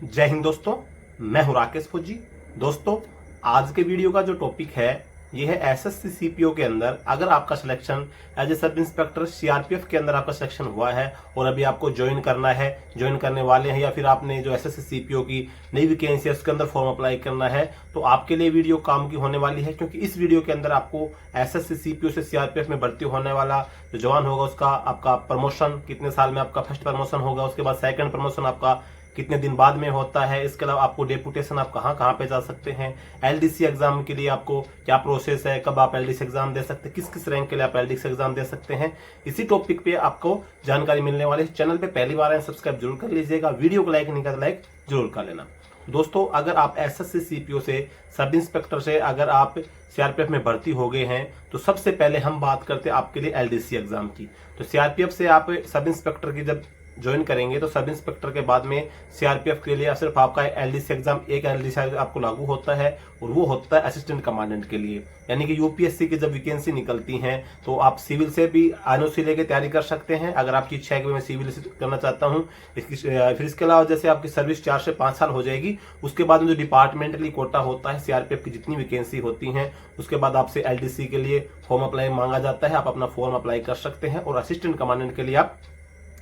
जय हिंद दोस्तों, मैं हूं राकेश फौजी। दोस्तों, आज के वीडियो का जो टॉपिक है ये है एसएससी सीपीओ के अंदर अगर आपका selection as a sub inspector CRPF के अंदर आपका सिलेक्शन हुआ है और अभी आपको ज्वाइन करना है, ज्वाइन करने वाले हैं, या फिर आपने जो एसएससी सीपीओ की नई वैकेंसी है उसके अंदर फॉर्म अप्लाई करना है, तो आपके लिए वीडियो काम की होने वाली है। क्योंकि इस वीडियो के अंदर आपको एसएससी सीपीओ से सीआरपीएफ में भर्ती होने वाला जो जवान होगा उसका आपका प्रमोशन कितने साल में आपका फर्स्ट प्रमोशन होगा, उसके बाद सेकंड प्रमोशन आपका कितने दिन बाद में होता है, इसके अलावा आपको डेपुटेशन आप कहाँ कहाँ पे जा सकते हैं, एलडीसी एग्जाम के लिए आपको क्या प्रोसेस है, कब आप एलडीसी एग्जाम दे सकते हैं, किस किस रैंक के लिए आप एलडीसी एग्जाम दे सकते हैं, इसी टॉपिक पे आपको जानकारी मिलने वाली है। चैनल पे पहली बार आए सब्सक्राइब जरूर कर लीजिएगा, वीडियो को लाइक नहीं कर लाइक जरूर कर लेना। दोस्तों, अगर आप एसएससी सीपीओ से सब इंस्पेक्टर से अगर आप सीआरपीएफ में भर्ती हो गए हैं तो सबसे पहले हम बात करते हैं आपके लिए एलडीसी एग्जाम की। तो सीआरपीएफ से आप सब इंस्पेक्टर की जब ज्वाइन करेंगे तो सब इंस्पेक्टर के बाद में सीआरपीएफ के लिए सिर्फ आपका एलडीसी एग्जाम, एक एलडीसी आपको लागू होता है और वो होता है असिस्टेंट कमांडेंट के लिए। यानी कि यूपीएससी की जब वैकेंसी निकलती है तो आप सिविल से भी एनओसी लेके तैयारी कर सकते हैं, अगर आपकी इच्छा है कि मैं सिविल से करना चाहता हूं। फिर इसके अलावा जैसे आपकी सर्विस 4 से 5 साल हो जाएगी, उसके बाद में जो डिपार्टमेंटली कोटा होता है सीआरपीएफ की जितनी वैकेंसी होती है उसके बाद आपसे एलडीसी के लिए फॉर्म अप्लाई मांगा जाता है, आप अपना फॉर्म अप्लाई कर सकते हैं और असिस्टेंट कमांडेंट के लिए आप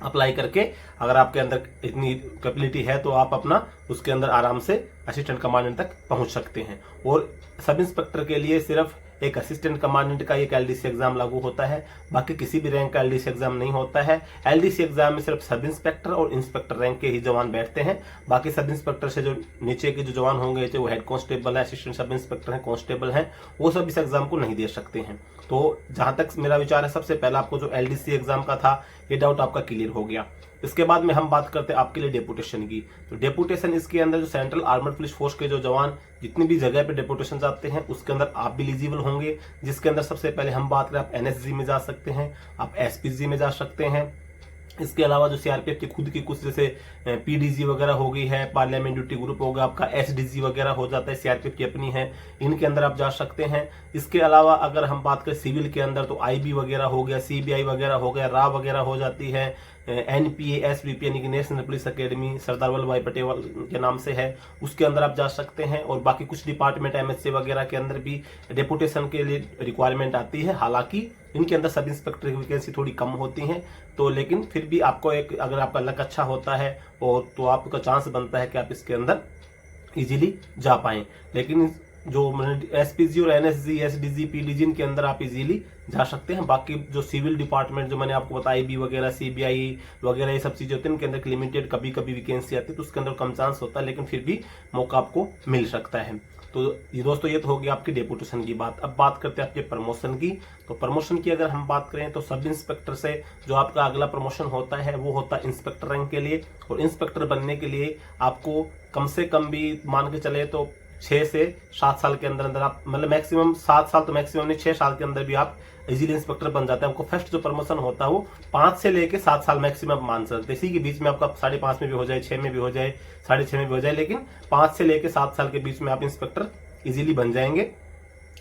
अप्लाई करके अगर आपके अंदर इतनी कैपेबिलिटी है तो आप अपना उसके अंदर आराम से असिस्टेंट कमांडेंट तक पहुंच सकते हैं। और सब इंस्पेक्टर के लिए सिर्फ एक असिस्टेंट कमांडेंट का एक एलडीसी एग्जाम लागू होता है, बाकी किसी भी रैंक का एलडीसी एग्जाम नहीं होता है। एलडीसी एग्जाम में सिर्फ सब इंस्पेक्टर और इंस्पेक्टर रैंक के ही जवान बैठते हैं, बाकी सब इंस्पेक्टर से जो नीचे के जो जवान होंगे, चाहे वो हेड कांस्टेबल है, असिस्टेंट सब इंस्पेक्टर है, कांस्टेबल है, वो सब इस एग्जाम को नहीं दे सकते हैं। तो जहां तक मेरा विचार है, सबसे पहले आपको जो एलडीसी एग्जाम का था ये डाउट आपका क्लियर हो गया। इसके बाद में हम बात करते हैं आपके लिए डेपुटेशन की। तो डेपुटेशन इसके अंदर जो सेंट्रल आर्मर्ड पुलिस फोर्स के जो जवान जितनी भी जगह पे डेपुटेशन जाते हैं उसके अंदर आप भी एलिजिबल होंगे, जिसके अंदर सबसे पहले हम बात करें आप एनएसजी में जा सकते हैं, आप एसपीजी में जा सकते हैं। इसके अलावा जो सीआरपीएफ की खुद की कुछ जैसे पीडीजी वगैरह हो गई है, पार्लियामेंट ड्यूटी ग्रुप होगा आपका, एसडीजी वगैरह हो जाता है, सीआरपीएफ की अपनी है, इनके अंदर आप जा सकते हैं। इसके अलावा अगर हम बात करें सिविल के अंदर तो आईबी वगैरह हो गया, सीबीआई वगैरह हो गया, रा वगैरह हो जाती है, एनपीए एसवीपी यानी कि national police academy Sardar Vallabh भाई पटेल के नाम से है, उसके अंदर आप जा सकते हैं। और बाकी कुछ डिपार्टमेंट एमएससी वगैरह के अंदर भी डेपुटेशन के लिए रिक्वायरमेंट आती है, हालांकि इनके अंदर सब इंस्पेक्टर की वैकेंसी थोड़ी कम होती है, तो लेकिन फिर भी आपको एक अगर आपका लक अच्छा होता है और तो आपका चांस बनता है कि आप इसके अंदर इजीली जा पाएं। लेकिन जो एसपीजी और एनएसजी, एसडीजी, पीडीजी के अंदर आप इजीली जा सकते हैं। बाकी जो सिविल डिपार्टमेंट जो मैंने आपको बताया, बी वगैरह, सीबीआई वगैरह, ये सब चीजें होती हैं, इनके अंदर लिमिटेड कभी कभी वैकेंसी आती है तो उसके अंदर कम चांस होता है, लेकिन फिर भी मौका आपको मिल सकता है। तो ये दोस्तों, ये तो हो गया आपकी डेपुटेशन की बात। अब बात करते हैं आपके प्रमोशन की। तो प्रमोशन की अगर हम बात करें तो सब इंस्पेक्टर से जो आपका अगला प्रमोशन होता है वो होता है इंस्पेक्टर रैंक के लिए। और इंस्पेक्टर बनने के लिए आपको कम से कम भी मान के चले तो 6 से 7 साल के अंदर अंदर आप, मतलब मैक्सिमम 7 साल तो मैक्सिमम नहीं, 6 साल के अंदर भी आप इजीली इंस्पेक्टर बन जाते हैं। आपको फर्स्ट जो प्रमोशन होता है वो 5 से लेके 7 साल मैक्सिमम मान सकते हैं। इसी के बीच में आपका 5.5 में भी हो जाए, 6 में भी हो जाए, 6.5 में भी हो जाए, लेकिन 5 से लेके 7 साल के बीच में आप इंस्पेक्टर इजीली बन जाएंगे।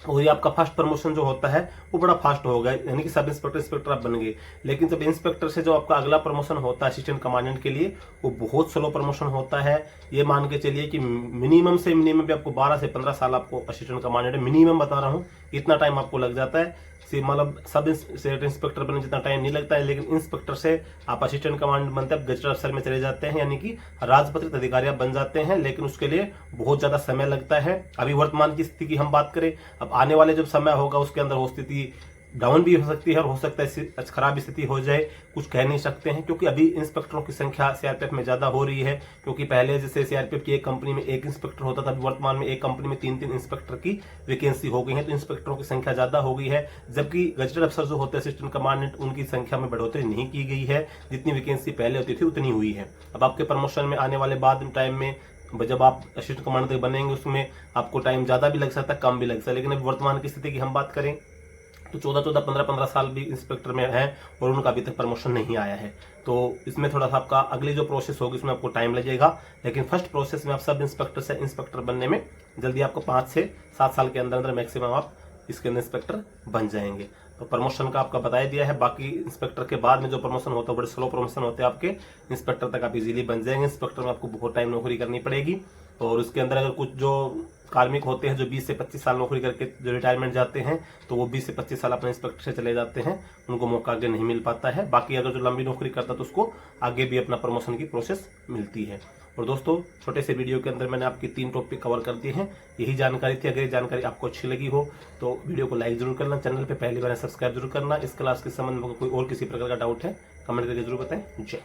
और ये आपका फर्स्ट प्रमोशन जो होता है वो बड़ा फास्ट होगा, यानी कि सब इंस्पेक्टर आप बन गए। लेकिन जब इंस्पेक्टर से जो आपका अगला प्रमोशन होता है असिस्टेंट कमांडेंट के लिए, वो बहुत स्लो प्रमोशन होता है। ये मान के चलिए कि मिनिमम से मिनिमम भी आपको 12 से 15 साल आपको असिस्टेंट कमांडेंट, मिनिमम बता रहा हूँ, इतना टाइम आपको लग जाता है। मतलब सब इंस्पेक्टर बनने जितना टाइम नहीं लगता है, लेकिन इंस्पेक्टर से आप असिस्टेंट कमांडेंट बनते हैं, गजेटेड अफसर में चले जाते हैं, यानी कि राजपत्रित अधिकारी आप बन जाते हैं, लेकिन उसके लिए बहुत ज्यादा समय लगता है। अभी वर्तमान की स्थिति की हम बात करें, अब आने वाले जब समय होगा उसके अंदर वो स्थिति डाउन भी हो सकती है और हो सकता है खराब स्थिति हो जाए, कुछ कह नहीं सकते हैं। क्योंकि अभी इंस्पेक्टरों की संख्या सीआरपीएफ में ज्यादा हो रही है, क्योंकि पहले जैसे सीआरपीएफ की एक कंपनी में एक इंस्पेक्टर होता था, वर्तमान में एक कंपनी में 3-3 इंस्पेक्टर की वैकेंसी हो गई है, तो इंस्पेक्टरों की संख्या ज्यादा हो गई है। जबकि गजेटेड अफसर जो होते हैं असिस्टेंट कमांडेंट, उनकी संख्या में बढ़ोतरी नहीं की गई है, जितनी वैकेंसी पहले होती थी उतनी हुई है। अब आपके प्रमोशन में आने वाले बाद टाइम में जब आप असिस्टेंट कमांडेंट बनेंगे उसमें आपको टाइम ज्यादा भी लग सकता है, कम भी लग सकता है। लेकिन अब वर्तमान की स्थिति की हम बात करें तो 14-14, 15-15 साल भी इंस्पेक्टर में हैं और उनका अभी तक प्रमोशन नहीं आया है। तो इसमें थोड़ा सा आपका अगली जो प्रोसेस होगी उसमें आपको टाइम लगेगा, लेकिन फर्स्ट प्रोसेस में आप सब इंस्पेक्टर से इंस्पेक्टर बनने में जल्दी आपको 5 से 7 साल के अंदर अंदर मैक्सिमम आप इसके अंदर इंस्पेक्टर बन जाएंगे। तो प्रमोशन का आपका बताया दिया है। बाकी इंस्पेक्टर के बाद में जो प्रमोशन होता है बड़े स्लो प्रमोशन होते हैं आपके। इंस्पेक्टर तक आप इजीली बन जाएंगे। इंस्पेक्टर में आपको बहुत टाइम नौकरी करनी पड़ेगी। और उसके अंदर अगर कुछ जो कार्मिक होते हैं जो 20 से 25 साल नौकरी करके जो रिटायरमेंट जाते हैं, तो वो 20 से 25 साल अपने इंस्पेक्टर से चले जाते हैं, उनको मौका आगे नहीं मिल पाता है। बाकी अगर जो लंबी नौकरी करता है तो उसको आगे भी अपना प्रमोशन की प्रोसेस मिलती है। और दोस्तों, छोटे से वीडियो के अंदर मैंने आपकी 3 टॉपिक कवर कर दिए हैं। यही जानकारी थी। अगर ये जानकारी आपको अच्छी लगी हो तो वीडियो को लाइक जरूर करना, चैनल पे पहली बार सब्सक्राइब जरूर करना। इस क्लास के संबंध में कोई और किसी प्रकार का डाउट है कमेंट करके जरूर बताएं। जय